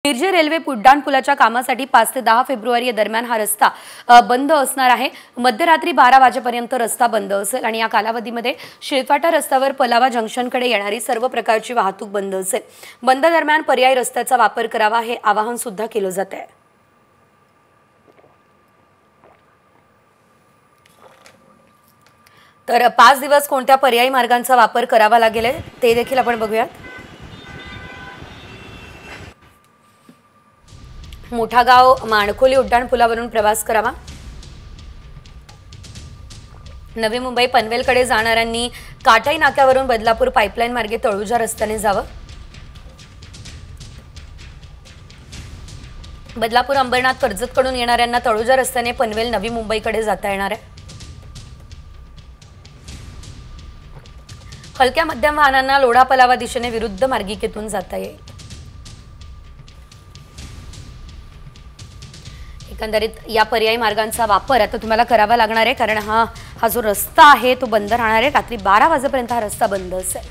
Mirje railway उड्डाणपुलाच्या कामासाठी 5 ते 10 February दरम्यान हा रस्ता बंद असणार आहे। मध्यरात्री 12 वाजेपर्यंत रस्ता बंद असेल आणि या कालावधीमध्ये शिळफाटा रस्त्यावर पलावा जंक्शनकडे येणारी सर्व प्रकारची वाहतूक बंद असेल। बंद दरम्यान पर्यायी रस्त्याचा वापर करावा हे आवाहन सुद्धा केले जात आहे। तर 5 दिवस कोणत्या पर्यायी मार्गांचा वापर करावा लागेल ते देखील आपण बघूया। मोठागाव माणकोली उड्डाणपुलावरून प्रवास करावा। नवी मुंबई पनवेलकडे जाणाऱ्यांनी काटाई नाक्यावरून बदलापूर पाइपलाइन मार्गे तळोजा रस्त्याने जावं। बदलापूर अंबरनाथ कर्जतकडून येणाऱ्यांना तळोजा रस्त्याने पनवेल नवी मुंबईकडे जाता येणार आहे। हलक्या मध्यम वाहनांना लोढा पलावा दिशेने विरुद्ध मार्गिकेतून जाता येईल। एकंदरीत या पर्यायी मार्गांचा वापर आता तुम्हाला करावा लागणार आहे, कारण हा जो रस्ता आहे तो बंद राहणार आहे। रात्री 12 वाजेपर्यंत हा रस्ता बंद असेल।